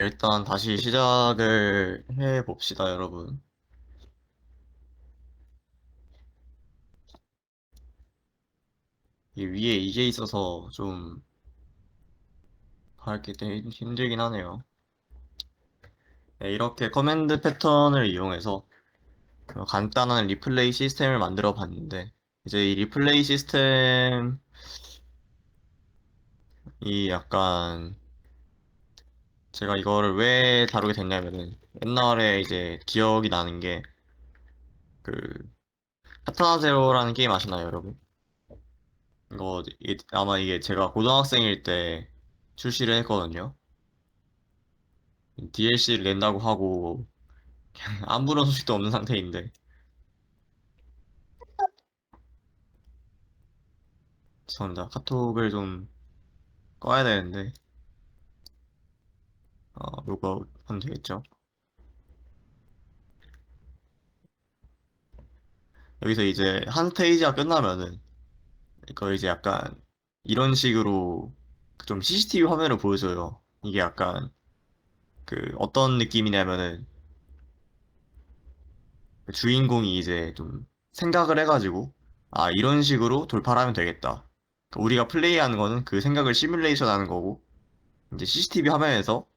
일단 다시 시작을 해봅시다, 여러분. 이 위에 이게 있어서 좀 하기 힘들긴 하네요. 네, 이렇게 커맨드 패턴을 이용해서 그 간단한 리플레이 시스템을 만들어 봤는데, 이제 이 리플레이 시스템이 약간 제가 이거를 왜 다루게 됐냐면은 옛날에 이제 기억이 나는 게 그 카타나 제로라는 게임 아시나요, 여러분? 아마 이게 제가 고등학생일 때 출시를 했거든요. DLC를 낸다고 하고 아무런 소식도 없는 상태인데 죄송합니다. 카톡을 좀 꺼야 되는데 요거 하면 되겠죠. 여기서 이제 한 스테이지가 끝나면은 이거 이제 약간 이런 식으로 좀 CCTV 화면을 보여줘요. 이게 약간 그 어떤 느낌이냐면은 그 주인공이 이제 좀 생각을 해가지고 아 이런 식으로 돌파를 하면 되겠다. 그러니까 우리가 플레이하는 거는 그 생각을 시뮬레이션 하는 거고 이제 CCTV 화면에서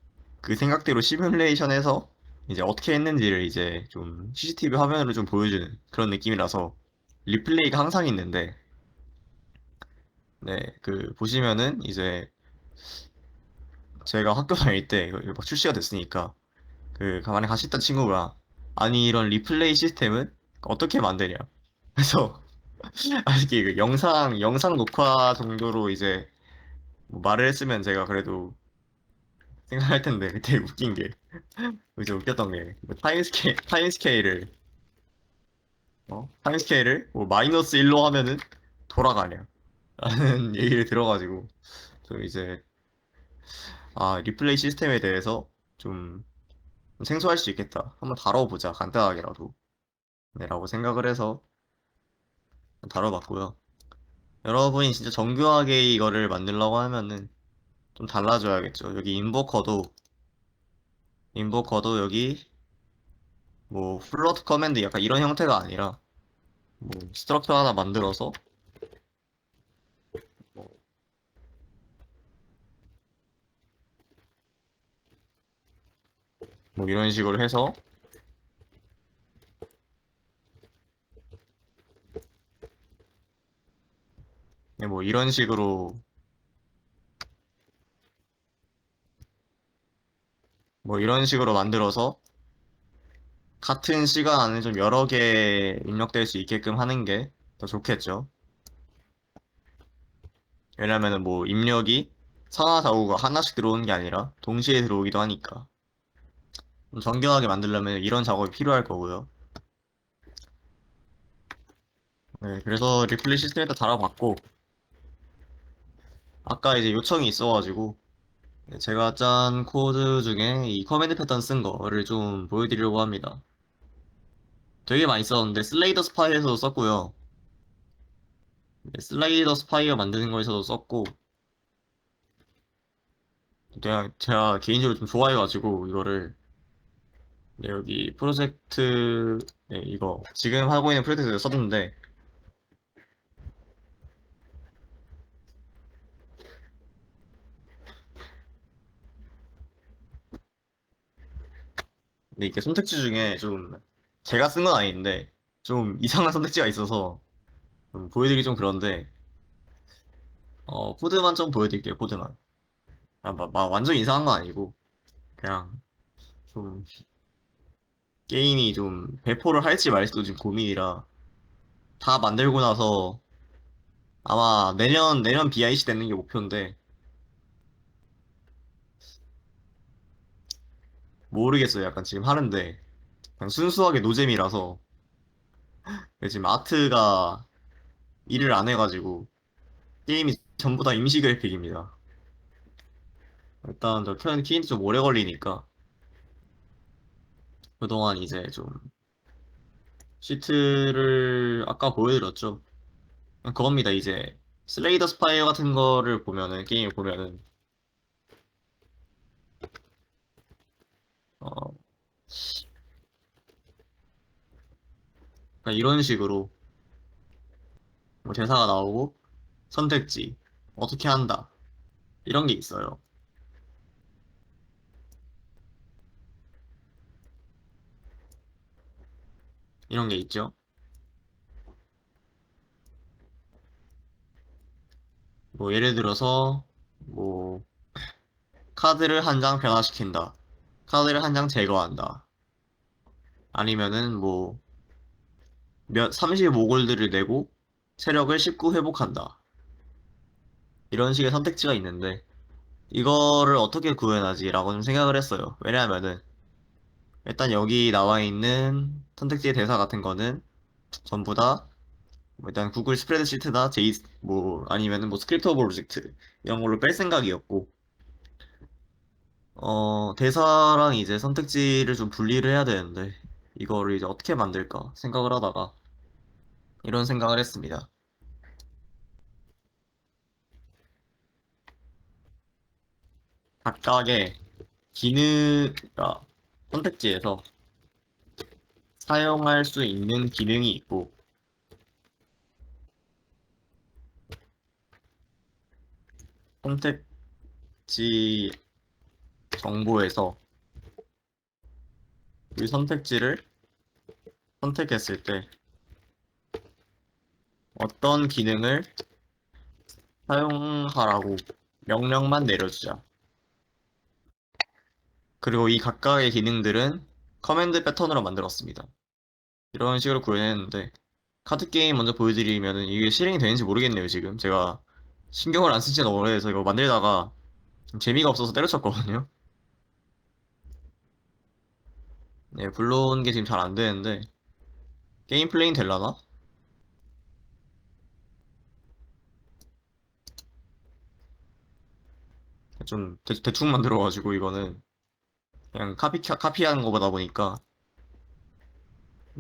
그 생각대로 시뮬레이션해서 이제 어떻게 했는지를 이제 좀 CCTV 화면으로 좀 보여주는 그런 느낌이라서 리플레이가 항상 있는데, 네, 그 보시면은 이제 제가 학교 다닐 때 이거 막 출시가 됐으니까 그 가만히 같이 있던 친구가 아니 이런 리플레이 시스템은 어떻게 만드냐. 그래서 아직 그 영상 녹화 정도로 이제 뭐 말을 했으면 제가 그래도 생각할 텐데 되게 웃긴 게 이제 웃겼던 게 타임 스케일을 뭐 마이너스 1로 하면은 돌아가냐 라는 얘기를 들어가지고 좀 이제 리플레이 시스템에 대해서 좀 생소할 수 있겠다, 한번 다뤄보자 간단하게라도, 네, 라고 생각을 해서 다뤄봤고요. 여러분이 진짜 정교하게 이거를 만들려고 하면은 좀 달라져야겠죠. 여기 인보커도 여기 뭐 플롯 커맨드 약간 이런 형태가 아니라 뭐 스트럭처 하나 만들어서 뭐 뭐 이런 식으로 해서, 네, 뭐 이런 식으로 만들어서 같은 시간 안에 좀 여러 개 입력될 수 있게끔 하는 게 더 좋겠죠. 왜냐면은 뭐 입력이 선하사고가 하나씩 들어오는 게 아니라 동시에 들어오기도 하니까 좀 정교하게 만들려면 이런 작업이 필요할 거고요. 네, 그래서 리플레이 시스템에다 달아봤고 아까 이제 요청이 있어가지고 네, 제가 짠 코드 중에 이 커맨드 패턴 쓴 거를 좀 보여드리려고 합니다. 되게 많이 썼는데 슬레이더 스파이에서도 썼고요. 네, 슬라이더 스파이어 만드는 거에서도 썼고 제가 개인적으로 좀 좋아해가지고 이거를, 네, 여기 프로젝트, 네, 이거 지금 하고 있는 프로젝트에서 썼는데 근데 이게 선택지 중에 좀 제가 쓴 건 아닌데 좀 이상한 선택지가 있어서 좀 보여드리기 좀 그런데 코드만 좀 보여드릴게요. 코드만 완전 이상한 건 아니고 그냥 좀 게임이 좀 배포를 할지 말지도 지금 고민이라 다 만들고 나서 아마 내년 BIC 되는 게 목표인데 모르겠어요. 약간 지금 하는데 그냥 순수하게 노잼이라서 지금 아트가 일을 안 해가지고 게임이 전부 다 임시 그래픽입니다. 일단 저 키는지 좀 오래 걸리니까 그동안 이제 좀 시트를 아까 보여드렸죠. 그겁니다. 이제 슬레이더 스파이어 같은 거를 보면은 게임을 보면은 그러니까 이런 식으로 뭐 대사가 나오고 선택지 어떻게 한다 이런 게 있어요. 이런 게 있죠. 뭐 예를 들어서 뭐 카드를 한 장 변화시킨다. 카드를 한 장 제거한다. 아니면은 뭐 몇 35골드를 내고 체력을 19 회복한다. 이런 식의 선택지가 있는데 이거를 어떻게 구현하지라고 좀 생각을 했어요. 왜냐하면은 일단 여기 나와 있는 선택지의 대사 같은 거는 전부 다뭐 일단 구글 스프레드시트나 제이 뭐 아니면은 뭐 스크립트 오브 오브젝트 이런 걸로 뺄 생각이었고 대사랑 이제 선택지를 좀 분리를 해야 되는데 이거를 이제 어떻게 만들까 생각을 하다가 이런 생각을 했습니다. 각각의 기능, 선택지에서 사용할 수 있는 기능이 있고 선택지 정보에서 이 선택지를 선택했을 때 어떤 기능을 사용하라고 명령만 내려주자. 그리고 이 각각의 기능들은 커맨드 패턴으로 만들었습니다. 이런 식으로 구현했는데 카드 게임 먼저 보여드리면은 이게 실행이 되는지 모르겠네요, 지금. 제가 신경을 안 쓴 지 너무 오래돼서 이거 만들다가 좀 재미가 없어서 때려쳤거든요. 네, 불러온 게 지금 잘 안 되는데 게임 플레이는 될라나? 좀 대충 만들어가지고 이거는 그냥 카피하는 거보다 보니까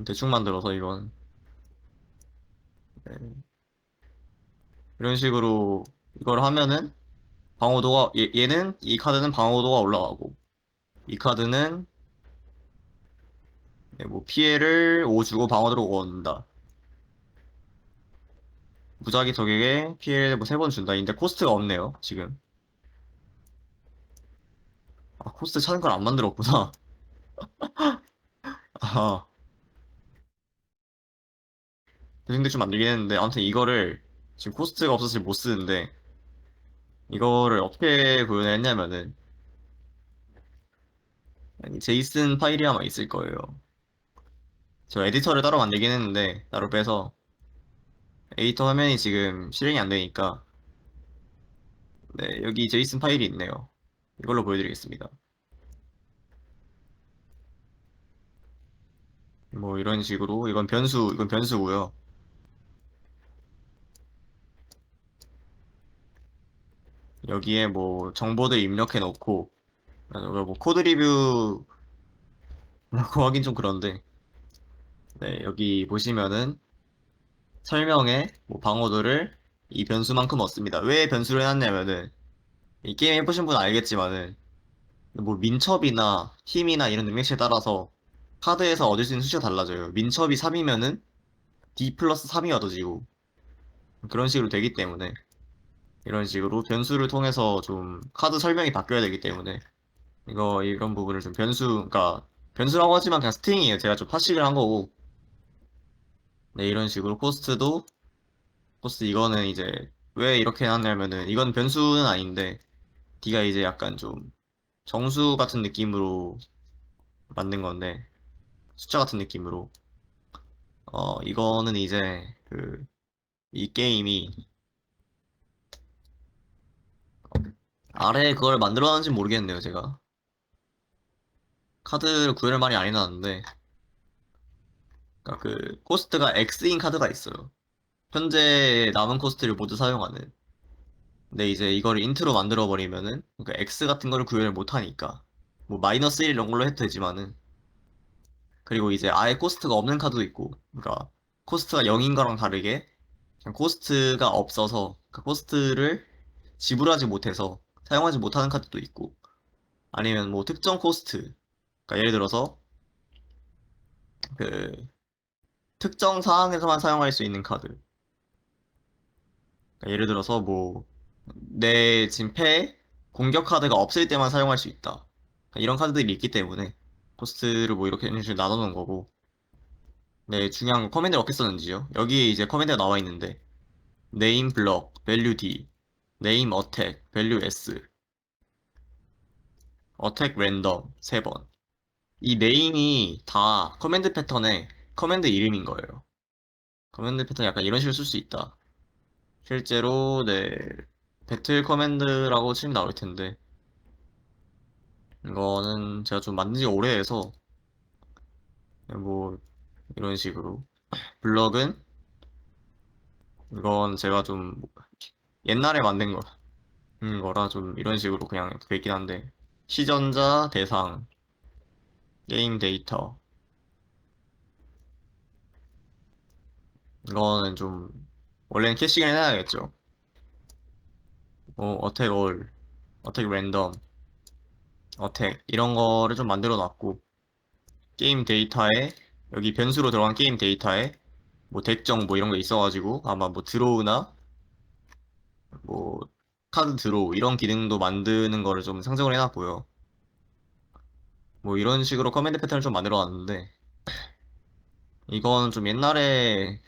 대충 만들어서 이건 네. 이런 식으로 이걸 하면은 얘는 이 카드는 방어도가 올라가고 이 카드는 네, 뭐 피해를 5 주고 방어도로 얻는다. 무작위 적에게 피해를 뭐 3번 준다. 근데 코스트가 없네요, 지금. 아, 코스트 찾는 걸 안 만들었구나. 아, 근데 좀 만들긴 했는데 아무튼 이거를 지금 코스트가 없어서 못 쓰는데 이거를 어떻게 구현했냐면은 아니, 제이슨 파일이 아마 있을 거예요. 저 에디터를 따로 만들긴 했는데 따로 빼서 에디터 화면이 지금 실행이 안 되니까 네, 여기 제이슨 파일이 있네요. 이걸로 보여드리겠습니다. 뭐 이런 식으로 이건 변수고요. 여기에 뭐 정보들 입력해 놓고 뭐 코드 리뷰라고 하긴 좀 그런데 네, 여기 보시면은 설명에 뭐 방어도를 이 변수만큼 얻습니다. 왜 변수를 해놨냐면은 이 게임 해보신 분은 알겠지만은 뭐 민첩이나 힘이나 이런 능력치에 따라서 카드에서 얻을 수 있는 수치가 달라져요. 민첩이 3이면은 D 플러스 3이 얻어지고 그런 식으로 되기 때문에 이런 식으로 변수를 통해서 좀 카드 설명이 바뀌어야 되기 때문에 이런 부분을 좀 그러니까 변수라고 하지만 그냥 스트링이에요. 제가 좀 파식을 한 거고 네, 이런 식으로 코스트 이거는 이제 왜 이렇게 해놨냐면은 이건 변수는 아닌데 D가 이제 약간 좀 정수 같은 느낌으로 만든 건데 숫자 같은 느낌으로 이거는 이제 이 게임이 아래 그걸 만들어놨는지 모르겠네요, 제가. 카드를 구현을 많이 안 해놨는데, 그러니까 그 코스트가 X인 카드가 있어요. 현재 남은 코스트를 모두 사용하는. 근데 이제 이거를 인트로 만들어버리면은, 그러니까 X 같은 거를 구현을 못하니까. 뭐 마이너스 1 이런 걸로 해도 되지만은, 그리고 이제 아예 코스트가 없는 카드도 있고, 그러니까 코스트가 0인 거랑 다르게, 그냥 코스트가 없어서, 그 코스트를 지불하지 못해서 사용하지 못하는 카드도 있고, 아니면 뭐 특정 코스트, 그러니까 예를 들어서 그 특정 상황에서만 사용할 수 있는 카드. 그러니까 예를 들어서 뭐 내 지금 패에 공격 카드가 없을 때만 사용할 수 있다. 그러니까 이런 카드들이 있기 때문에 코스트를 뭐 이렇게 이런 식으로 나눠놓은 거고. 네, 중요한 건 커맨드를 어떻게 썼는지요. 여기에 이제 커맨드가 나와 있는데 네임 블럭, 밸류 D, 네임 어택, 밸류 S, 어택 랜덤 3번. 이 네임이 다 커맨드 패턴의 커맨드 이름인 거예요. 커맨드 패턴 약간 이런 식으로 쓸 수 있다. 실제로 네 배틀 커맨드라고 치면 나올 텐데 이거는 제가 좀 만든 지가 오래돼서 뭐 이런 식으로 블럭은 이건 제가 좀 옛날에 만든 거라 좀 이런 식으로 그냥 돼 있긴 한데 시전자 대상 게임 데이터 이거는 좀 원래는 캐시를 해놔야겠죠. 뭐 어택 올, 어택 랜덤, 어택 이런 거를 좀 만들어 놨고 게임 데이터에 여기 변수로 들어간 게임 데이터에 뭐 덱정 뭐 이런 거 있어가지고 아마 뭐 드로우나 뭐 카드 드로우 이런 기능도 만드는 거를 좀 상정을 해놨고요. 뭐 이런 식으로 커맨드 패턴을 좀 만들어 놨는데 이건 좀 옛날에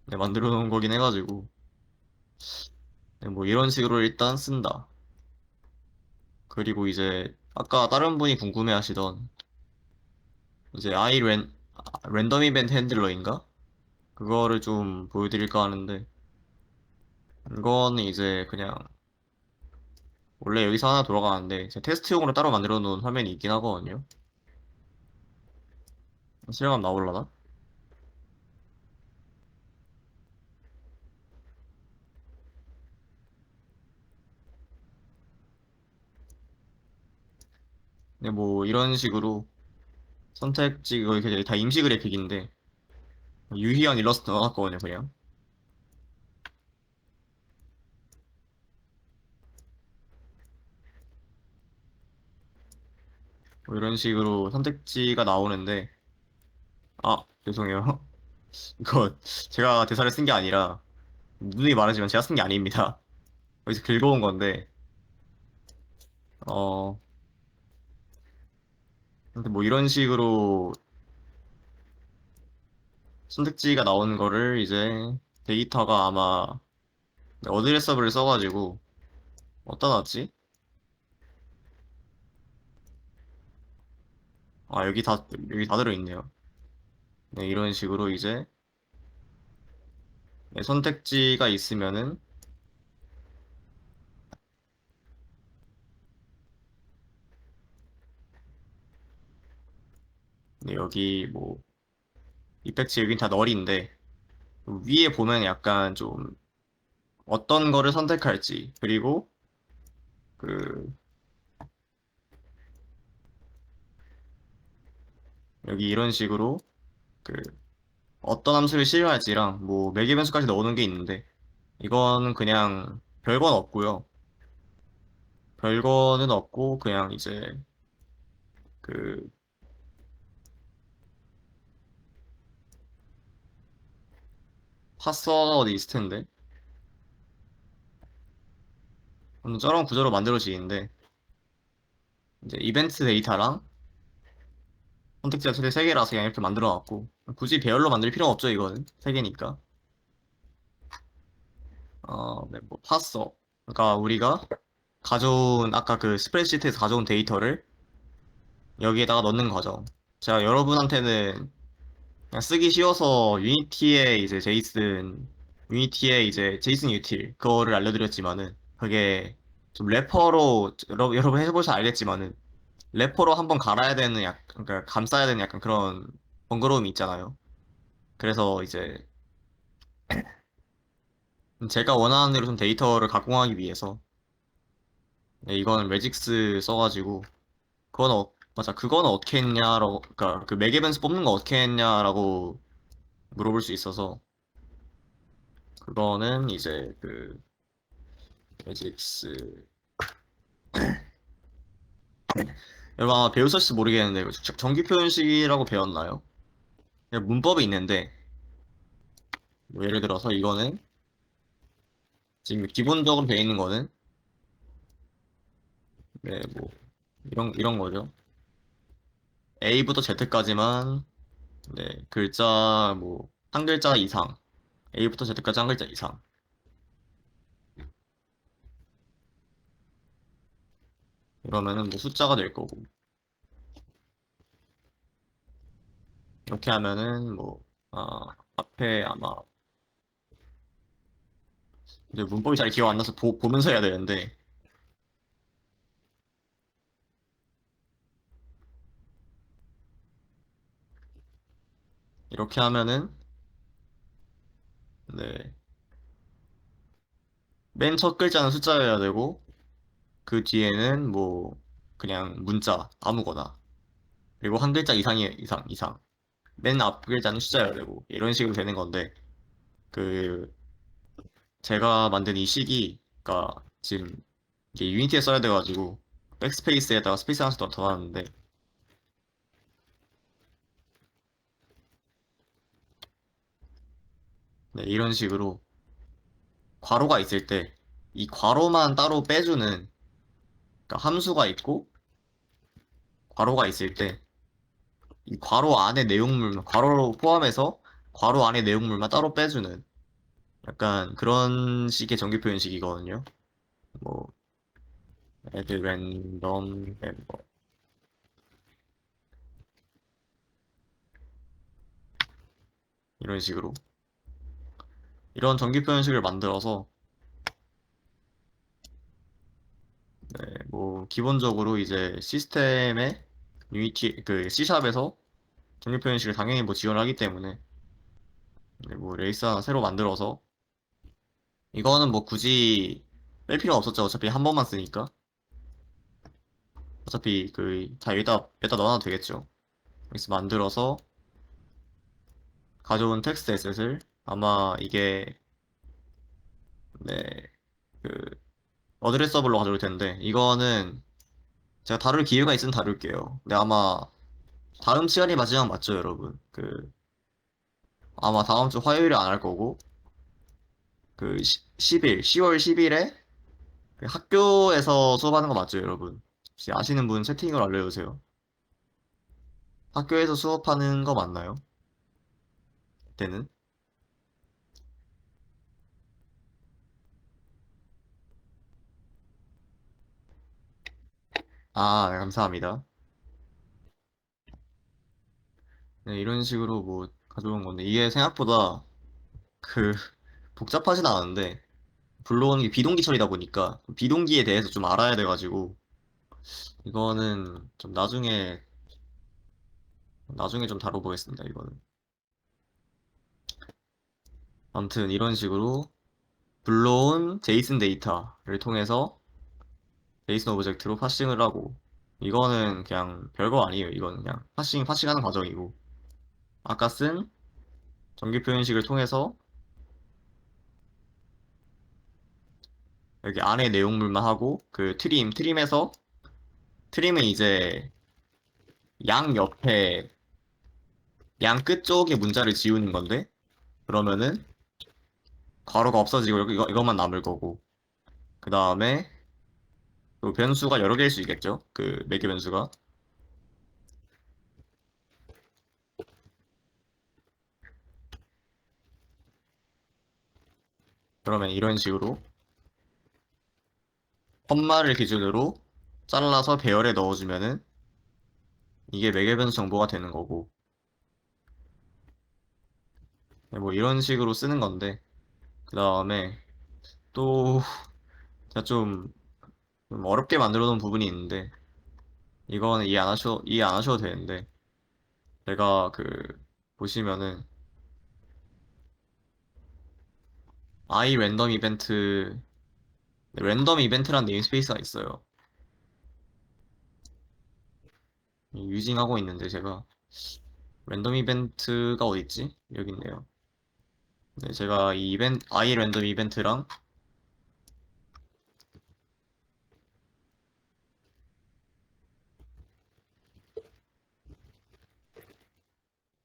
네, 만들어 놓은 거긴 해가지고 네, 뭐 이런 식으로 일단 쓴다. 그리고 이제 아까 다른 분이 궁금해 하시던 이제 랜덤 이벤트 핸들러인가? 그거를 좀 보여드릴까 하는데 이거는 이제 그냥 원래 여기서 하나 돌아가는데 제가 테스트용으로 따로 만들어 놓은 화면이 있긴 하거든요. 실감 나올라나? 근데 뭐 이런 식으로 선택지 이거 이렇게 다 임시 그래픽인데 유희한 일러스트 넣어놨거든요 그냥. 뭐 이런 식으로 선택지가 나오는데 아 죄송해요. 이거 제가 대사를 쓴 게 아니라 누누이 말하지만 제가 쓴 게 아닙니다. 여기서 긁어온 건데 어 근데 뭐 이런 식으로 선택지가 나오는 거를 이제 데이터가 아마 어드레서블을 써가지고 어디다 놨지? 아 여기 다 들어있네요. 네 이런 식으로 이제 네, 선택지가 있으면은 네, 여기 뭐 이펙트 여긴 다 널인데 위에 보면 약간 좀 어떤 거를 선택할지 그리고 그 여기 이런 식으로 그 어떤 함수를 실행할지랑 뭐 매개 변수까지 넣어놓은 게 있는데 이거는 그냥 별건 없고요. 별거는 없고 그냥 이제 그 파서가 어디 있을 텐데 저런 구조로 만들어지는데 이제 이벤트 데이터랑 선택지가 최대 3개라서 그냥 이렇게 만들어 놨고 굳이 배열로 만들 필요가 없죠 이거는 3개니까 네, 뭐 파서 그러니까 우리가 가져온 아까 그 스프레드시트에서 가져온 데이터를 여기에다가 넣는 거죠. 제가 여러분한테는 그냥 쓰기 쉬워서 유니티에 이제 제이슨 유틸 그거를 알려드렸지만은 그게 좀 래퍼로 여러분 해보셔서 알겠지만은 래퍼로 한번 갈아야 되는 그러니까 감싸야 되는 약간 그런 번거로움이 있잖아요. 그래서 이제 제가 원하는 대로 좀 데이터를 가공하기 위해서 네, 이거는 매직스 써가지고 맞아 그거는 어떻게 했냐라고 그러니까 그 매개변수 뽑는 거 어떻게 했냐라고 물어볼 수 있어서 그거는 이제 그 매직스 여러분 아마 배우셨을지 모르겠는데 이거 정규 표현식이라고 배웠나요? 문법이 있는데 뭐 예를 들어서 이거는 지금 기본적으로 돼 있는 거는 네, 뭐 이런 거죠. A부터 Z까지만 네, 글자 뭐 한 글자 이상 A부터 Z까지 한 글자 이상 이러면은 뭐 숫자가 될 거고 이렇게 하면은 뭐 앞에 아마 이제 문법이 잘 기억 안 나서 보면서 해야 되는데 이렇게 하면은 네, 맨 첫 글자는 숫자여야 되고 그 뒤에는 뭐 그냥 문자 아무거나 그리고 한 글자 이상이 이상 맨 앞 글자는 숫자여야 되고 이런 식으로 되는 건데 그 제가 만든 이 식이가 지금 이게 유니티에 써야 돼가지고 백스페이스에다가 스페이스 하나씩 더 놨는데 네, 이런 식으로 괄호가 있을 때 이 괄호만 따로 빼주는 그러니까 함수가 있고 괄호가 있을 때 이 괄호 안에 내용물 괄호로 포함해서 괄호 안에 내용물만 따로 빼주는 약간 그런 식의 정규 표현식이거든요. 뭐 add random member 이런 식으로 이런 정규 표현식을 만들어서 네, 뭐 기본적으로 이제 시스템에 유니티 그 C샵에서 정규 표현식을 당연히 뭐 지원을 하기 때문에 네, 뭐 레이스 하나 새로 만들어서 이거는 뭐 굳이 뺄 필요 없었죠. 어차피 한 번만 쓰니까 어차피 그 다 여기다 넣어놔도 되겠죠. 레이스 만들어서 가져온 텍스트 에셋을 아마 이게 네, 그 어드레서블로 가져올 텐데 이거는 제가 다룰 기회가 있으면 다룰게요. 근데 아마 다음 시간이 마지막 맞죠, 여러분? 아마 다음 주 화요일에 안 할 거고 그 10일, 10월 10일에 학교에서 수업하는 거 맞죠, 여러분? 혹시 아시는 분 채팅으로 알려주세요. 학교에서 수업하는 거 맞나요? 그때는? 네, 감사합니다. 네, 이런 식으로 뭐 가져온 건데 이게 생각보다 그 복잡하진 않은데 불러오는 게 비동기 처리다 보니까 비동기에 대해서 좀 알아야 돼가지고 이거는 좀 나중에 좀 다뤄보겠습니다. 이거는 아무튼 이런 식으로 불러온 제이슨 데이터를 통해서 제이슨 오브젝트로 파싱을 하고 이거는 그냥 별거 아니에요. 이거는 그냥 파싱하는 과정이고 아까 쓴 정규 표현식을 통해서 여기 안에 내용물만 하고 그 트림은 이제 양 옆에 양 끝쪽에 문자를 지우는 건데 그러면은 괄호가 없어지고 이것만 남을 거고 그 다음에 또 변수가 여러 개일 수 있겠죠? 그 매개 변수가 그러면 이런 식으로 컴마를 기준으로 잘라서 배열에 넣어주면은 이게 매개 변수 정보가 되는 거고 네, 뭐 이런 식으로 쓰는 건데 그 다음에 또 제가 좀 어렵게 만들어 놓은 부분이 있는데 이거는 이해 안 하셔도 되는데 제가 보시면은 i 랜덤 이벤트 랜덤 이벤트란 네임스페이스가 있어요. 유징하고 있는데 제가 랜덤 이벤트가 어디 있지? 여기 있네요. 네, 제가 이 i 랜덤 이벤트랑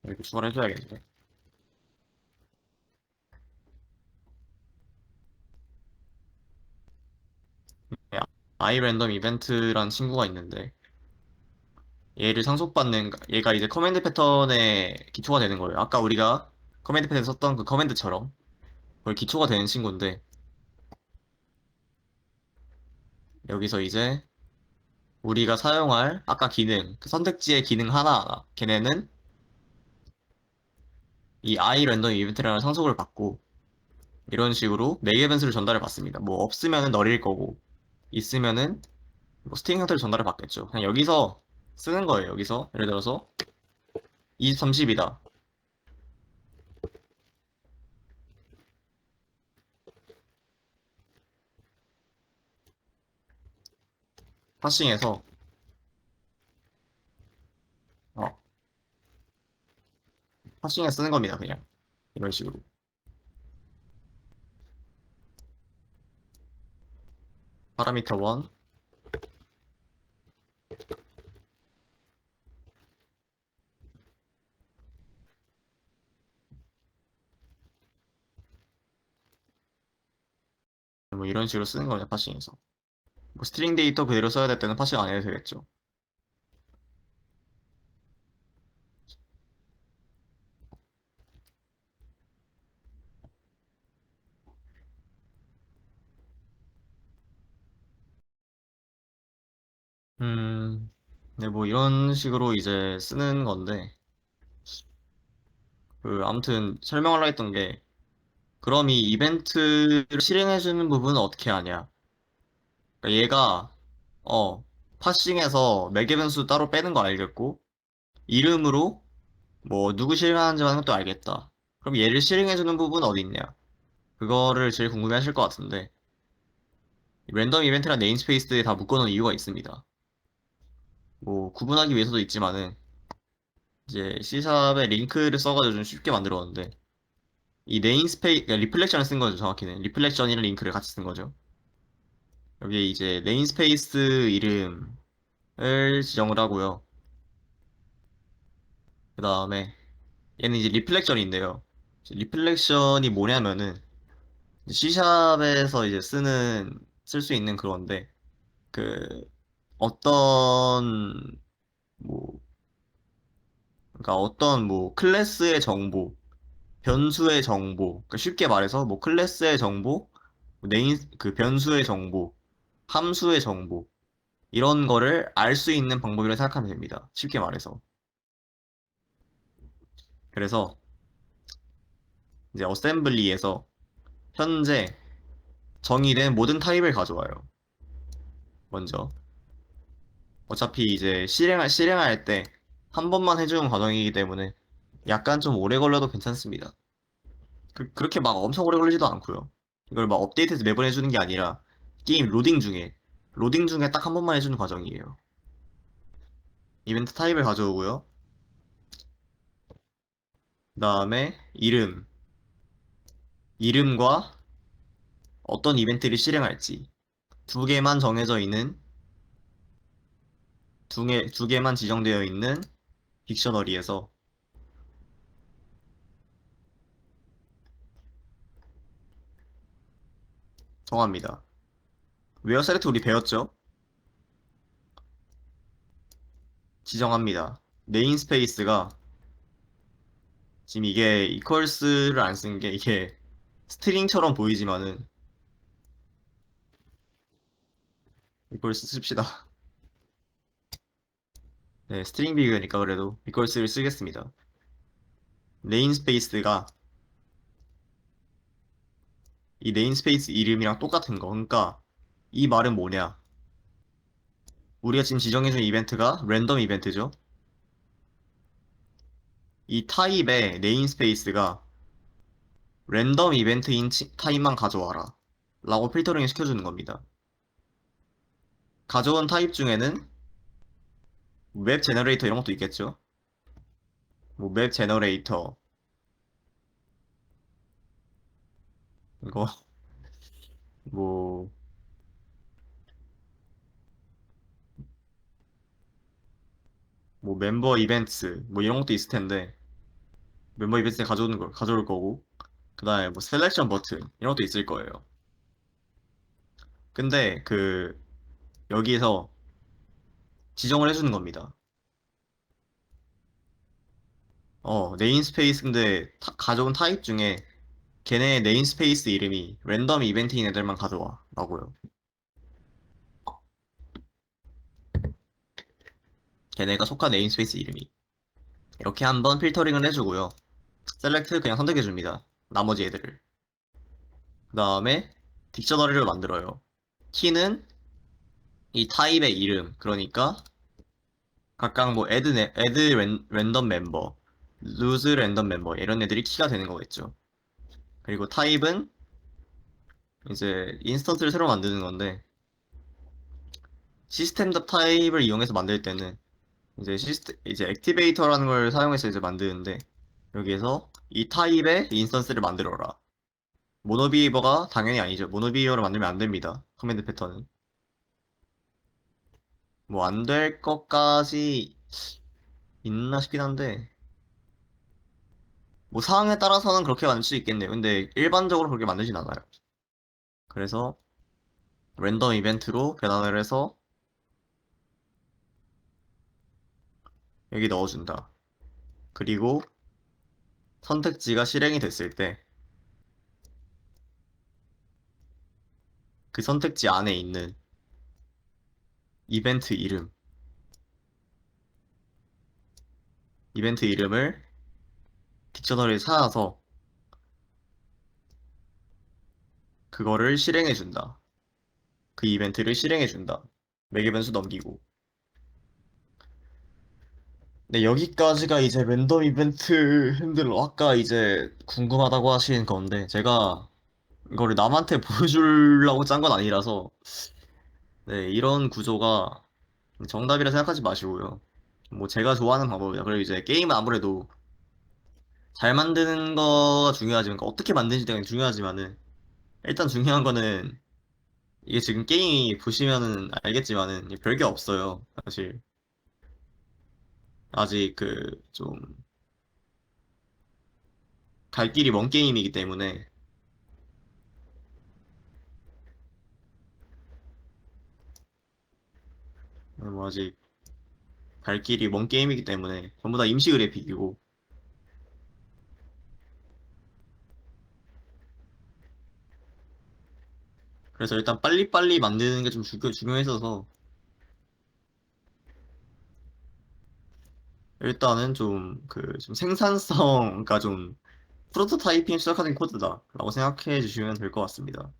이렇게 추가를 해줘야겠네. iRandom 이벤트란 친구가 있는데 얘를 상속받는 얘가 이제 커맨드 패턴의 기초가 되는 거예요. 아까 우리가 커맨드 패턴 썼던 그 커맨드처럼 거의 기초가 되는 친구인데 여기서 이제 우리가 사용할 아까 기능 그 선택지의 기능 하나하나 걔네는 이 iRandom 이벤트라는 상속을 받고 이런 식으로 매개 변수를 전달을 받습니다. 뭐 없으면은 널일 거고 있으면은 뭐 스트링 형태를 전달을 받겠죠. 그냥 여기서 쓰는 거예요. 여기서 예를 들어서 20, 30이다. 파싱해서 어, 파싱해 쓰는 겁니다. 그냥 이런 식으로. 파라미터 1 뭐 이런 식으로 쓰는 거냐 파싱해서. 뭐 스트링 데이터 그대로 써야 될 때는 파싱 안 해도 되겠죠. 네, 뭐 이런 식으로 이제 쓰는 건데 그 아무튼 설명하려 했던 게 그럼 이 이벤트를 실행해주는 부분은 어떻게 하냐? 그러니까 얘가 파싱해서 매개 변수 따로 빼는 거 알겠고 이름으로 뭐 누구 실행하는지 하는 것도 알겠다. 그럼 얘를 실행해주는 부분은 어디 있냐? 그거를 제일 궁금해하실 것 같은데 랜덤 이벤트랑 네임스페이스에 다 묶어놓은 이유가 있습니다. 뭐 구분하기 위해서도 있지만은 이제 C샵에 링크를 써가지고 좀 쉽게 만들었는데 이 네임스페이스 그러니까 리플렉션을 쓴 거죠. 정확히는 리플렉션이랑 링크를 같이 쓴 거죠. 여기에 이제 네임스페이스 이름을 지정을 하고요. 그 다음에 얘는 이제 리플렉션인데요. 리플렉션이 뭐냐면은 C샵에서 이제 쓸 수 있는 그건데 그 어떤 뭐 그러니까 어떤 뭐 클래스의 정보, 변수의 정보, 그러니까 쉽게 말해서 뭐 클래스의 정보, 네임 그 변수의 정보, 함수의 정보 이런 거를 알 수 있는 방법이라고 생각하면 됩니다. 쉽게 말해서. 그래서 이제 어셈블리에서 현재 정의된 모든 타입을 가져와요. 먼저. 어차피 이제 실행할 때 한 번만 해주는 과정이기 때문에 약간 좀 오래 걸려도 괜찮습니다. 그렇게 막 엄청 오래 걸리지도 않고요. 이걸 막 업데이트해서 매번 해주는 게 아니라 게임 로딩 중에 딱 한 번만 해주는 과정이에요. 이벤트 타입을 가져오고요. 그 다음에 이름과 어떤 이벤트를 실행할지 두 개만 정해져 있는 두 개만 지정되어 있는 딕셔너리에서 정합니다. 웨어 셀렉트 우리 배웠죠? 지정합니다. 네임스페이스가 지금 이게 이퀄스를 안 쓴 게 이게 스트링처럼 보이지만은 이퀄스 씁시다. 네, 스트링 비교니까 그래도 이퀄스를 쓰겠습니다. 네임스페이스가 이 네임스페이스 이름이랑 똑같은 거. 그러니까 이 말은 뭐냐? 우리가 지금 지정해준 이벤트가 랜덤 이벤트죠. 이 타입의 네임스페이스가 랜덤 이벤트인 타입만 가져와라. 라고 필터링을 시켜주는 겁니다. 가져온 타입 중에는 웹 제너레이터 이런 것도 있겠죠. 뭐 웹 제너레이터 이거 뭐 멤버 이벤트 뭐 이런 것도 있을 텐데 멤버 이벤트에 가져올 거고 그다음에 뭐 셀렉션 버튼 이런 것도 있을 거예요. 근데 여기에서 지정을 해주는 겁니다. 네임스페이스 근데 가져온 타입 중에 걔네 네임스페이스 이름이 랜덤 이벤트인 애들만 가져와 라고요. 걔네가 속한 네임스페이스 이름이. 이렇게 한번 필터링을 해주고요. 셀렉트 그냥 선택해줍니다. 나머지 애들을. 그 다음에 딕셔너리를 만들어요. 키는 이 타입의 이름, 그러니까 각각 뭐 add 랜덤 멤버, lose 랜덤 멤버 이런 애들이 키가 되는 거겠죠. 그리고 타입은 이제 인스턴스를 새로 만드는 건데 시스템 잡 타입을 이용해서 만들 때는 이제 액티베이터라는 걸 사용해서 이제 만드는데 여기에서 이 타입의 인스턴스를 만들어라. 모노비에이버가 당연히 아니죠. 모노비에이버를 만들면 안 됩니다. 커맨드 패턴은. 뭐 안 될 것까지 있나 싶긴 한데 뭐 상황에 따라서는 그렇게 만들 수 있겠네요. 근데 일반적으로 그렇게 만들진 않아요. 그래서 랜덤 이벤트로 변환을 해서 여기 넣어준다. 그리고 선택지가 실행이 됐을 때 그 선택지 안에 있는 이벤트 이름, 이벤트 이름을 딕셔너리에 찾아서 그거를 실행해준다. 그 이벤트를 실행해준다. 매개 변수 넘기고. 네, 여기까지가 이제 랜덤 이벤트 핸들러. 아까 이제 궁금하다고 하신 건데, 제가 이거를 남한테 보여주려고 짠 건 아니라서, 네, 이런 구조가 정답이라 생각하지 마시고요. 뭐 제가 좋아하는 방법이야. 그리고 이제 게임은 아무래도 잘 만드는 거가 중요하지만, 그러니까 어떻게 만드는지 되게 중요하지만은, 일단 중요한 거는 이게 지금 게임이 보시면은 알겠지만은 별게 없어요. 사실. 아직 그 좀 갈 길이 먼 게임이기 때문에, 뭐 아직 갈 길이 먼 게임이기 때문에 전부 다 임시 그래픽이고 그래서 일단 빨리빨리 만드는 게 좀 중요해서 일단은 좀 좀 생산성 그러니까 좀 프로토타이핑 시작하는 코드다라고 생각해 주시면 될 것 같습니다.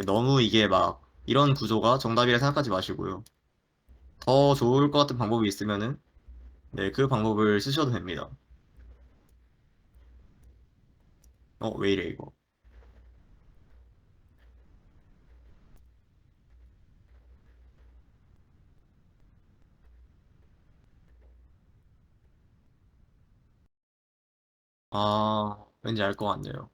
너무 이게 막 이런 구조가 정답이라 생각하지 마시고요. 더 좋을 것 같은 방법이 있으면은 네, 그 방법을 쓰셔도 됩니다. 왜 이래 이거. 왠지 알 것 같네요.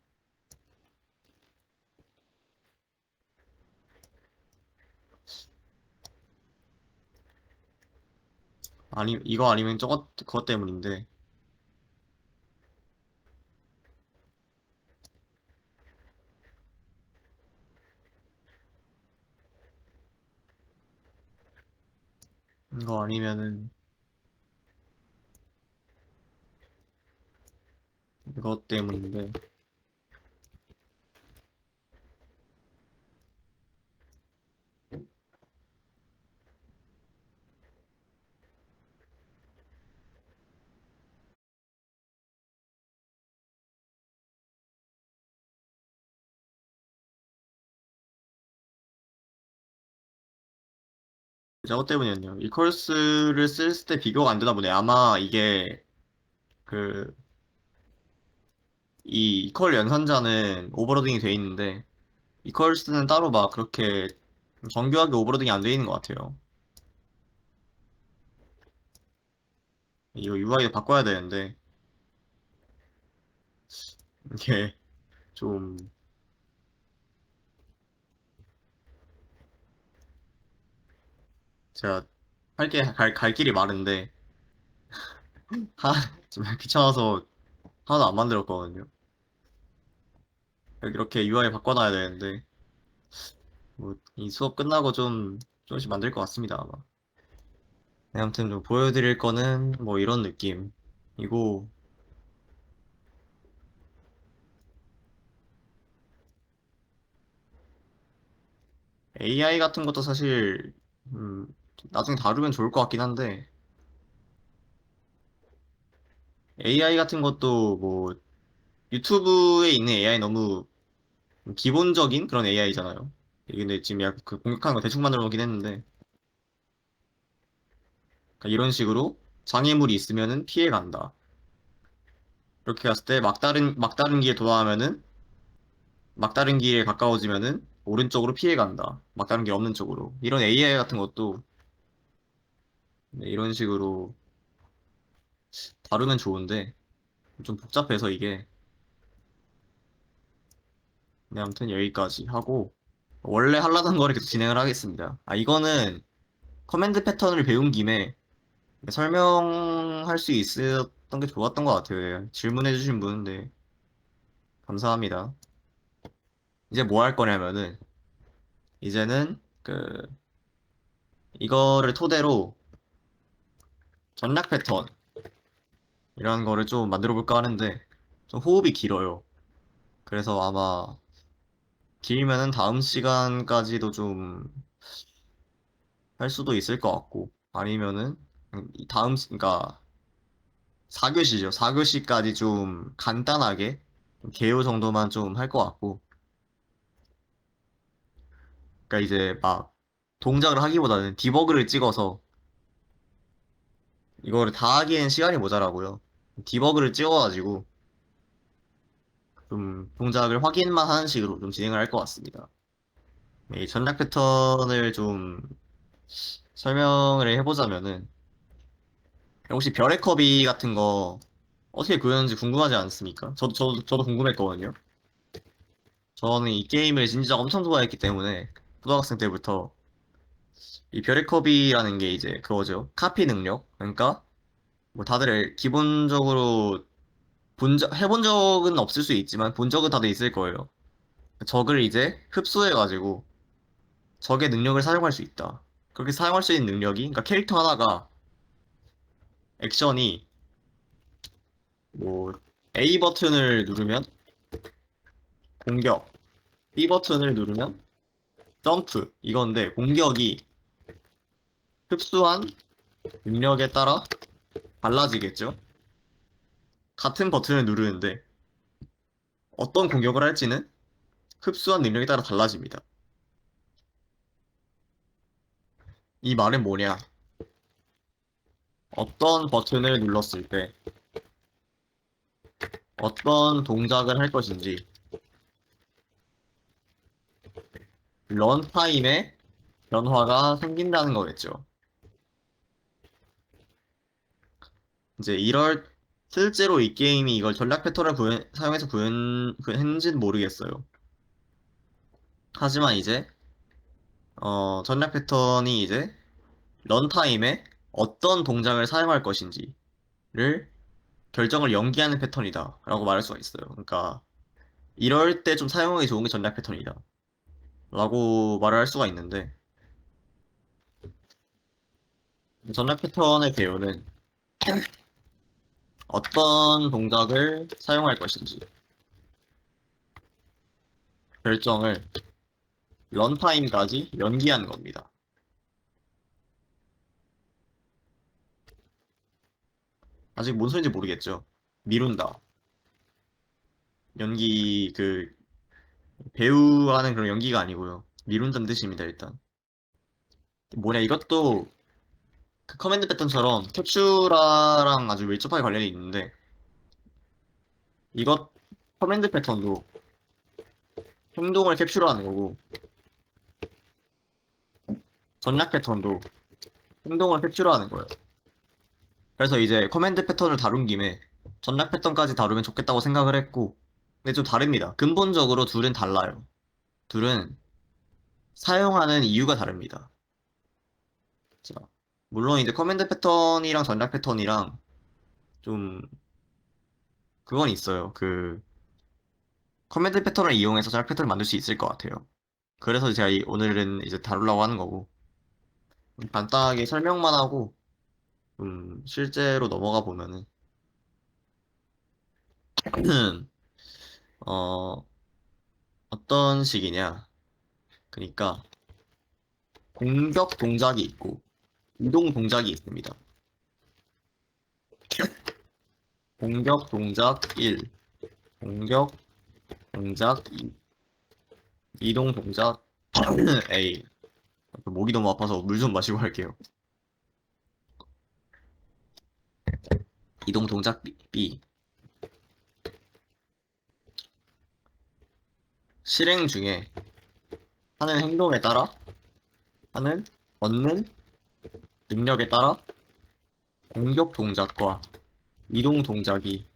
아니 이거 아니면 저것 그것 때문인데 이거 아니면은 이것 때문인데 저것 때문이었네요. 이퀄스를 쓸 때 비교가 안 되다 보네. 아마 이게 그 이 이퀄 연산자는 오버로딩이 돼 있는데 이퀄스는 따로 막 그렇게 정교하게 오버로딩이 안 돼 있는 것 같아요. 이거 UI도 바꿔야 되는데 이게 좀 제가 갈 길이 많은데 하 좀 귀찮아서 하나도 안 만들었거든요. 이렇게 UI 바꿔놔야 되는데 뭐 이 수업 끝나고 좀 조금씩 만들 것 같습니다, 아마. 네, 아무튼 좀 보여드릴 거는 뭐 이런 느낌이고, AI 같은 것도 사실, 음, 나중에 다루면 좋을 것 같긴 한데, AI 같은 것도 뭐, 유튜브에 있는 AI 너무 기본적인 그런 AI잖아요. 근데 지금 약간 그 공격하는 거 대충 만들어 놓긴 했는데, 그러니까 이런 식으로 장애물이 있으면은 피해 간다. 이렇게 갔을 때 막다른 길에 돌아가면은 막다른 길에 가까워지면은 오른쪽으로 피해 간다. 막다른 길 없는 쪽으로. 이런 AI 같은 것도 네, 이런 식으로 다루면 좋은데 좀 복잡해서 이게 네, 아무튼 여기까지 하고 원래 하려던 거를 계속 진행을 하겠습니다. 아 이거는 커맨드 패턴을 배운 김에 설명할 수 있었던 게 좋았던 것 같아요. 질문해 주신 분인데 감사합니다. 이제 뭐 할 거냐면은 이제는 그 이거를 토대로 전략 패턴 이런 거를 좀 만들어 볼까 하는데 좀 호흡이 길어요. 그래서 아마 길면은 다음 시간까지도 좀 할 수도 있을 것 같고 아니면은 이 그러니까 4교시죠. 4교시까지 좀 간단하게 개요 정도만 좀 할 것 같고 그러니까 이제 막 동작을 하기보다는 디버그를 찍어서 이거를 다 하기엔 시간이 모자라고요. 디버그를 찍어가지고 좀 동작을 확인만 하는 식으로 좀 진행을 할 것 같습니다. 이 전략 패턴을 좀 설명을 해보자면은 혹시 별의 커비 같은 거 어떻게 구했는지 궁금하지 않습니까? 저도 궁금했거든요. 저는 이 게임을 진짜 엄청 좋아했기 때문에 초등학생 때부터 이 별의 커비라는 게 이제 그거죠. 카피 능력. 그러니까 뭐 다들 기본적으로 해본 적은 없을 수 있지만 본 적은 다들 있을 거예요. 적을 이제 흡수해가지고 적의 능력을 사용할 수 있다. 그렇게 사용할 수 있는 능력이, 그러니까 캐릭터 하나가 액션이 뭐 A 버튼을 누르면 공격, B 버튼을 누르면 점프 이건데 공격이 흡수한 능력에 따라 달라지겠죠? 같은 버튼을 누르는데 어떤 공격을 할지는 흡수한 능력에 따라 달라집니다. 이 말은 뭐냐? 어떤 버튼을 눌렀을 때 어떤 동작을 할 것인지 런타임에 변화가 생긴다는 거겠죠. 이제 실제로 이 게임이 이걸 전략 패턴을 사용해서 구현했는지는 모르겠어요. 하지만 이제 전략 패턴이 이제 런타임에 어떤 동작을 사용할 것인지를 결정을 연기하는 패턴이다 라고 말할 수가 있어요. 그러니까 이럴 때 좀 사용하기 좋은 게 전략 패턴이다 라고 말을 할 수가 있는데 전략 패턴의 개요는 어떤 동작을 사용할 것인지 결정을 런타임까지 연기하는 겁니다. 아직 뭔 소리인지 모르겠죠? 미룬다. 배우 하는 그런 연기가 아니고요. 미룬다는 뜻입니다, 일단. 뭐냐, 이것도 그 커맨드 패턴처럼 캡츄라랑 아주 밀접하게 관련이 있는데, 이것, 커맨드 패턴도 행동을 캡츄라하는 거고, 전략 패턴도 행동을 캡츄라하는 거예요. 그래서 이제 커맨드 패턴을 다룬 김에 전략 패턴까지 다루면 좋겠다고 생각을 했고, 근데 좀 다릅니다. 근본적으로 둘은 달라요. 둘은 사용하는 이유가 다릅니다. 자, 물론 이제 커맨드 패턴이랑 전략 패턴이랑 좀 그건 있어요. 커맨드 패턴을 이용해서 전략 패턴을 만들 수 있을 것 같아요. 그래서 제가 오늘은 이제 다루려고 하는 거고. 간단하게 설명만 하고, 실제로 넘어가 보면은, 어, 어떤 식이냐. 그러니까, 공격 동작이 있고, 이동 동작이 있습니다. 공격 동작 1, 공격 동작 2, 이동 동작 A. 목이 너무 아파서 물 좀 마시고 할게요. 이동 동작 B. 실행 중에 하는 행동에 따라 하는 얻는 능력에 따라 공격 동작과 이동 동작이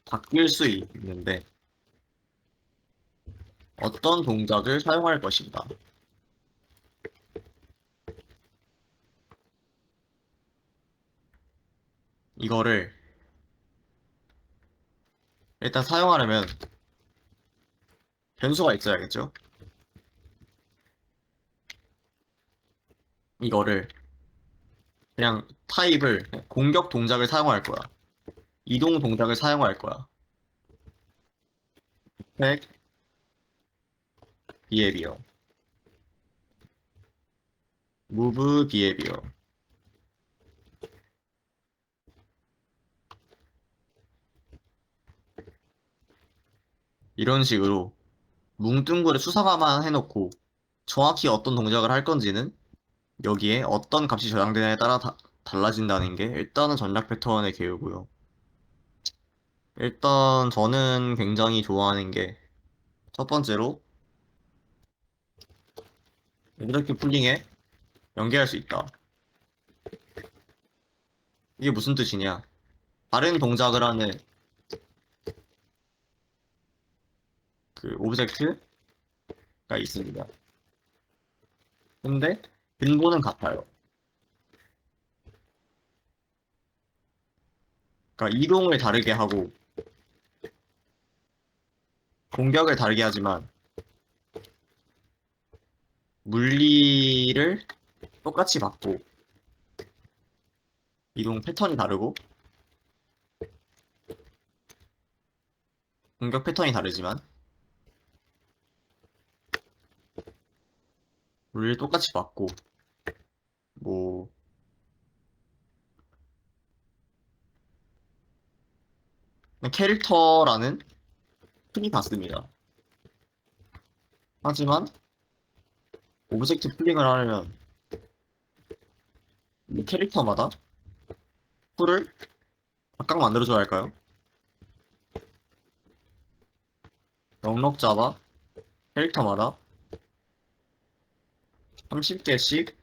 바뀔 수 있는데 어떤 동작을 사용할 것인가? 이거를 일단 사용하려면 변수가 있어야겠죠? 이거를 그냥 타입을 공격 동작을 사용할 거야. 이동 동작을 사용할 거야. 색, 비헤비어, 무브 비헤비어. 이런 식으로 뭉뚱그려 수사화만 해놓고 정확히 어떤 동작을 할 건지는 여기에 어떤 값이 저장되냐에 따라 달라진다는 게 일단은 전략 패턴의 개요고요. 일단 저는 굉장히 좋아하는 게 첫 번째로 이렇게 풀링에 연계할 수 있다. 이게 무슨 뜻이냐? 다른 동작을 하는 그 오브젝트가 있습니다. 근데 근본은 같아요. 그러니까 이동을 다르게 하고 공격을 다르게 하지만 물리를 똑같이 받고 이동 패턴이 다르고 공격 패턴이 다르지만 물리를 똑같이 받고 뭐 캐릭터라는 흔히 봤습니다. 하지만 오브젝트 풀링을 하려면 이 캐릭터마다 풀을 각각 만들어줘야 할까요? 넉넉 잡아 캐릭터마다 30개씩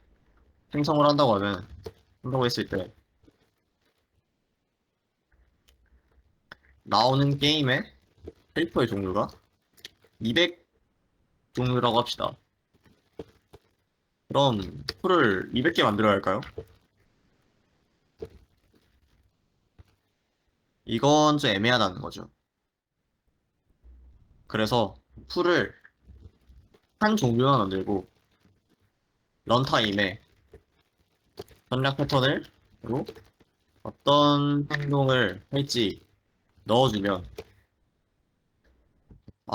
생성을 한다고 했을 때 나오는 게임의 캐릭터의 종류가 200 종류라고 합시다. 그럼 풀을 200개 만들어야 할까요? 이건 좀 애매하다는 거죠. 그래서 풀을 한 종류만 만들고 런타임에 전략 패턴을 로 어떤 행동을 할지 넣어주면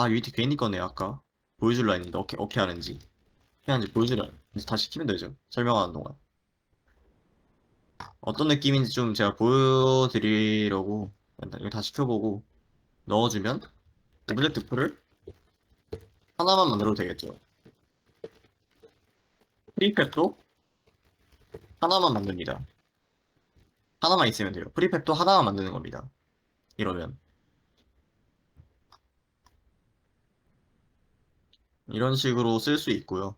유이티 괜히 꺼네 아까 보여줄라 했는데 어떻게 하는지 보여주라 이제 다시 키면 되죠. 설명하는 동안 어떤 느낌인지 좀 제가 보여드리려고 일단 이거 다시 켜보고 넣어주면 오브젝트 풀을 하나만 만들어도 되겠죠. 프리팹도 하나만 만듭니다. 하나만 있으면 돼요. 프리팹도 하나만 만드는 겁니다. 이러면 이런 식으로 쓸 수 있고요.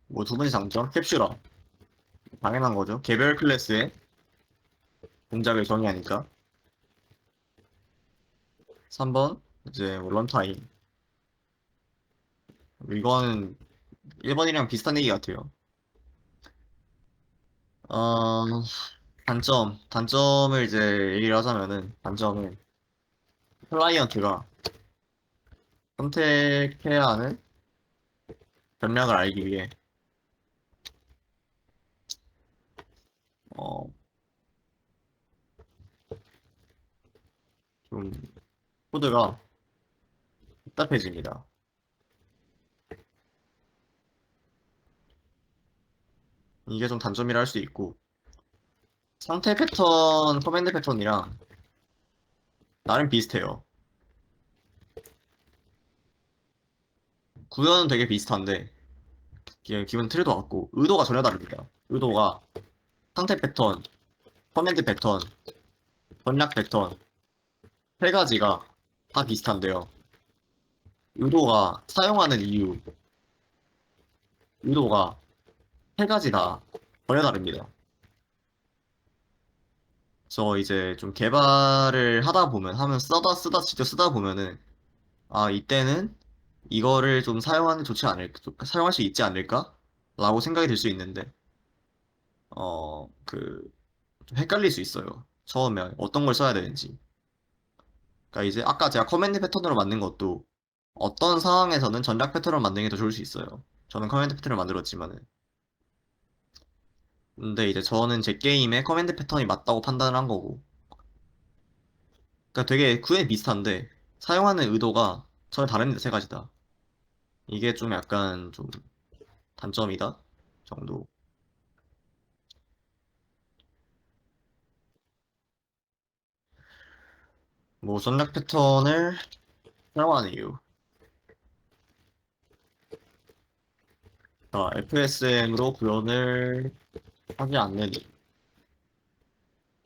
뭐 두 번째 장점 캡슐화 당연한 거죠. 개별 클래스의 동작을 정의하니까 3번 이제 뭐 런타임 이거는 1번이랑 비슷한 얘기 같아요. 어, 단점을 이제 얘기를 하자면은 단점은 클라이언트가 선택해야 하는 전략을 알기 위해 좀 코드가 답답해집니다. 이게 좀 단점이라 할 수 있고, 상태 패턴, 커맨드 패턴이랑 나름 비슷해요. 구현은 되게 비슷한데, 이게 기본 틀도 같고, 의도가 전혀 다릅니다. 의도가 상태 패턴, 커맨드 패턴, 전략 패턴, 세 가지가 다 비슷한데요. 의도가 사용하는 이유, 의도가 세 가지 다 전혀 다릅니다. 저 이제 좀 개발을 하다 보면, 하면 쓰다 직접 쓰다 보면은, 아, 이때는 이거를 좀 사용하는 게 좋지 않을까, 사용할 수 있지 않을까? 라고 생각이 들 수 있는데, 좀 헷갈릴 수 있어요. 처음에 어떤 걸 써야 되는지. 그러니까 이제 아까 제가 커맨드 패턴으로 만든 것도 어떤 상황에서는 전략 패턴으로 만드는 게 더 좋을 수 있어요. 저는 커맨드 패턴을 만들었지만은. 근데 이제 저는 제 게임에 커맨드 패턴이 맞다고 판단을 한 거고. 그러니까 되게 구에 비슷한데 사용하는 의도가 전혀 다릅니다, 세 가지 다. 이게 좀 약간 좀 단점이다 정도. 뭐 전략 패턴을 사용하는 이유. FSM으로 구현을 하지 않는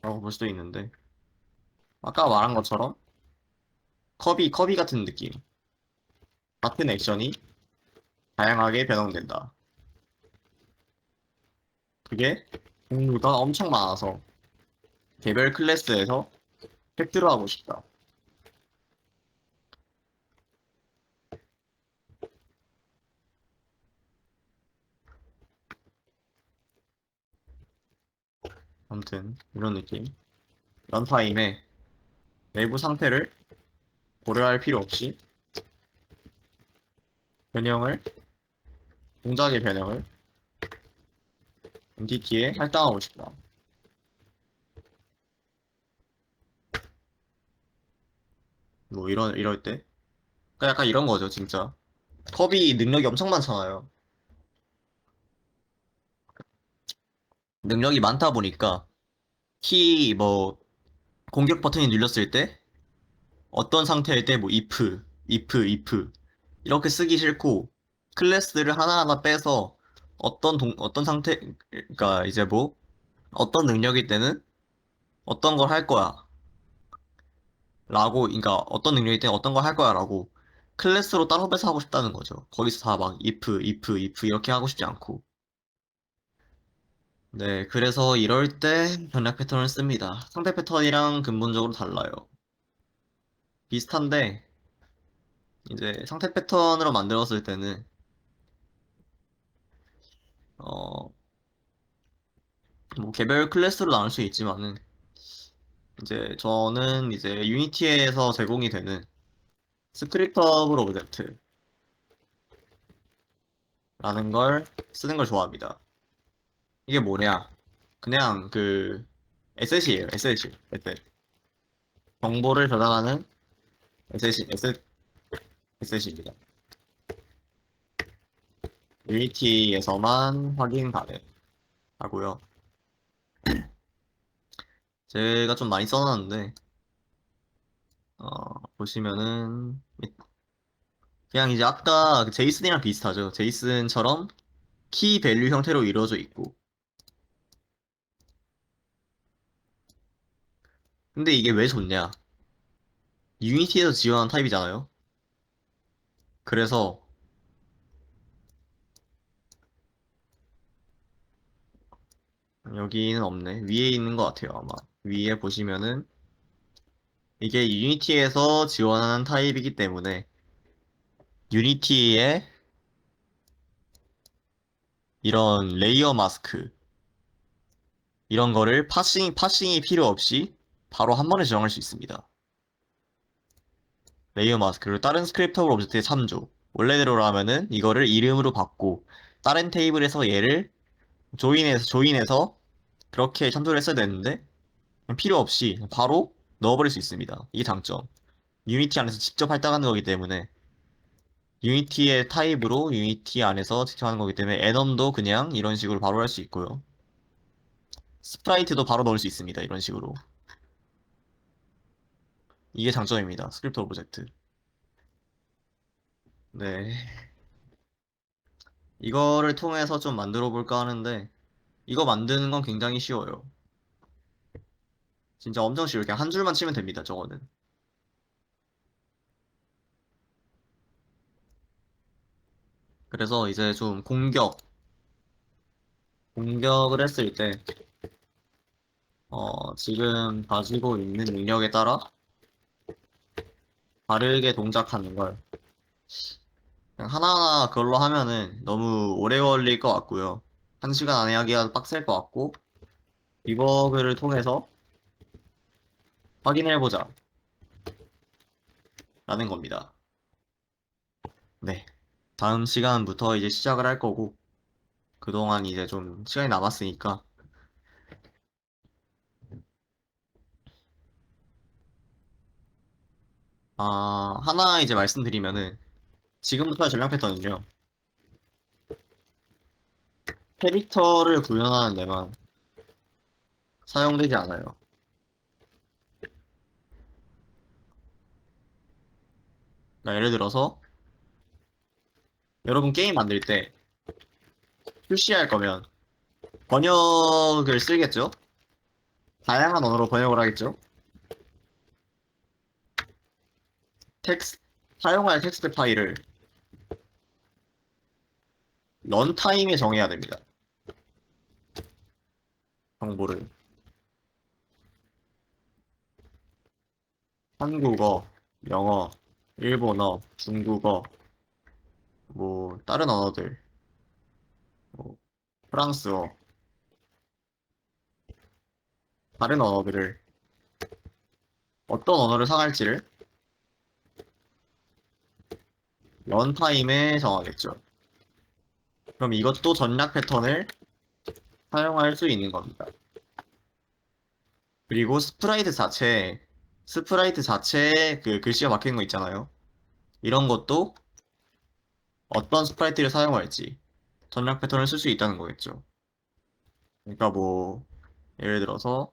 이유라고 볼 수도 있는데 아까 말한 것처럼 커비 같은 느낌. 같은 액션이 다양하게 변형된다. 그게 종류가 엄청 많아서 개별 클래스에서 획득을 하고 싶다. 아무튼 이런 느낌. 런타임에 내부 상태를 고려할 필요 없이 변형을 동작의 변형을 엔티티에 할당하고 싶다. 뭐 이럴 때. 그러니까 약간 이런 거죠, 진짜. 컵이 능력이 엄청 많잖아요. 능력이 많다 보니까 키 뭐 공격 버튼이 눌렸을 때 어떤 상태일 때 뭐 if 이렇게 쓰기 싫고 클래스를 하나하나 빼서 어떤 상태 그러니까 이제 뭐 어떤 능력일 때는 어떤 걸 할 거야 라고 그러니까 어떤 능력일 때는 어떤 걸 할 거야 라고 클래스로 따로 빼서 하고 싶다는 거죠. 거기서 다 막 if 이렇게 하고 싶지 않고. 네, 그래서 이럴 때 전략 패턴을 씁니다. 상대 패턴이랑 근본적으로 달라요. 비슷한데 이제 상태 패턴으로 만들었을 때는 어, 뭐 개별 클래스로 나눌 수 있지만은 이제 저는 이제 유니티에서 제공이 되는 스크립터블 오브젝트라는 걸 쓰는 걸 좋아합니다. 이게 뭐냐? 그냥 그 에셋이에요. 에셋. 정보를 저장하는 에셋입니다. 유니티에서만 확인 가능하고요. 제가 좀 많이 써놨는데 보시면은 그냥 이제 아까 그 제이슨이랑 비슷하죠. 제이슨처럼 키 밸류 형태로 이루어져 있고. 근데 이게 왜 좋냐? 유니티에서 지원한 타입이잖아요. 그래서 여기는 없네. 위에 있는 것 같아요, 아마. 위에 보시면은 이게 유니티에서 지원하는 타입이기 때문에 유니티에 이런 레이어 마스크 이런 거를 파싱이 필요 없이 바로 한 번에 지정할 수 있습니다. 레이어 마스크를 다른 스크립터블 오브젝트에 참조. 원래대로라면은 이거를 이름으로 받고 다른 테이블에서 얘를 조인해서 그렇게 참조를 했어야 되는데 필요 없이 바로 넣어버릴 수 있습니다. 이게 장점. 유니티 안에서 직접 할당하는 거기 때문에 유니티의 타입으로 유니티 안에서 직접 하는 거기 때문에 애넘도 그냥 이런 식으로 바로 할 수 있고요. 스프라이트도 바로 넣을 수 있습니다. 이런 식으로. 이게 장점입니다. 스크립트 오브젝트. 네. 이거를 통해서 좀 만들어 볼까 하는데 이거 만드는 건 굉장히 쉬워요. 진짜 엄청 쉬워요. 그냥 한 줄만 치면 됩니다. 저거는. 그래서 이제 좀 공격을 했을 때 지금 가지고 있는 능력에 따라 다르게 동작하는 걸 그냥 하나하나 그걸로 하면은 너무 오래 걸릴 것 같고요. 한 시간 안에 하기가 빡셀 것 같고 디버그를 통해서 확인해보자 라는 겁니다. 네. 다음 시간부터 이제 시작을 할 거고 그동안 이제 좀 시간이 남았으니까 하나 이제 말씀드리면은 지금부터의 전략 패턴은요. 캐릭터를 구현하는 데만 사용되지 않아요. 그러니까 예를 들어서 여러분 게임 만들 때 출시할 거면 번역을 쓰겠죠? 다양한 언어로 번역을 하겠죠? 사용할 텍스트 파일을 런타임에 정해야 됩니다. 정보를. 한국어, 영어, 일본어, 중국어, 뭐, 다른 언어들, 뭐, 프랑스어, 다른 언어들을, 어떤 언어를 사용할지를 런타임에 정하겠죠. 그럼 이것도 전략 패턴을 사용할 수 있는 겁니다. 그리고 스프라이트 자체에 그 글씨가 박히는 거 있잖아요. 이런 것도 어떤 스프라이트를 사용할지 전략 패턴을 쓸 수 있다는 거겠죠. 그러니까 뭐, 예를 들어서,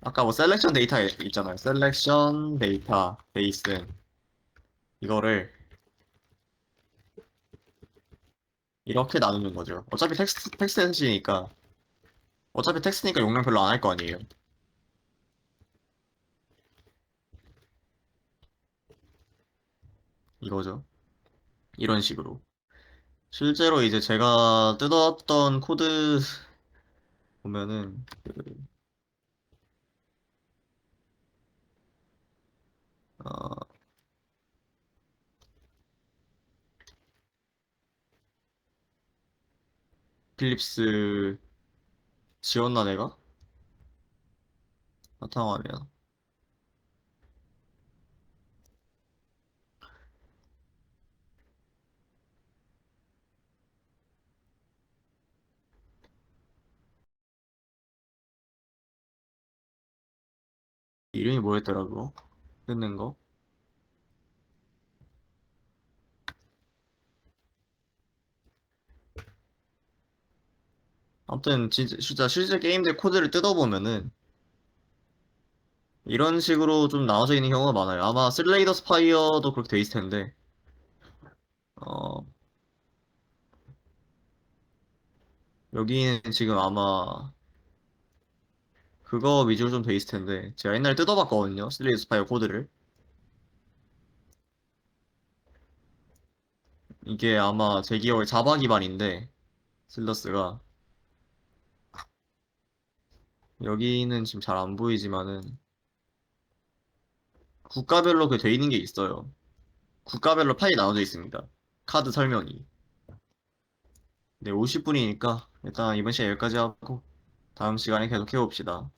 아까 뭐 셀렉션 데이터 있잖아요. 셀렉션 데이터 베이스. 이거를 이렇게 나누는 거죠. 어차피 텍스트니까 용량 별로 안 할 거 아니에요. 이거죠. 이런 식으로. 실제로 이제 제가 뜯었던 코드 보면은 어, 필립스 지웠나 내가? 바탕화면 이름이 뭐였더라 그거? 뜯는 거? 아무튼 진짜 실제 게임들 코드를 뜯어보면은 이런 식으로 좀 나눠져 있는 경우가 많아요. 아마 슬레이더 스파이어도 그렇게 돼 있을 텐데 어, 여기는 지금 아마 그거 위주로 좀 돼 있을 텐데 제가 옛날에 뜯어봤거든요. 슬레이더 스파이어 코드를. 이게 아마 제 기억에 자바 기반인데 슬러스가 여기는 지금 잘 안 보이지만은 국가별로 그 돼 있는 게 있어요. 국가별로 파일이 나눠져 있습니다. 카드 설명이. 네, 50분이니까 일단 이번 시간 여기까지 하고 다음 시간에 계속 해봅시다.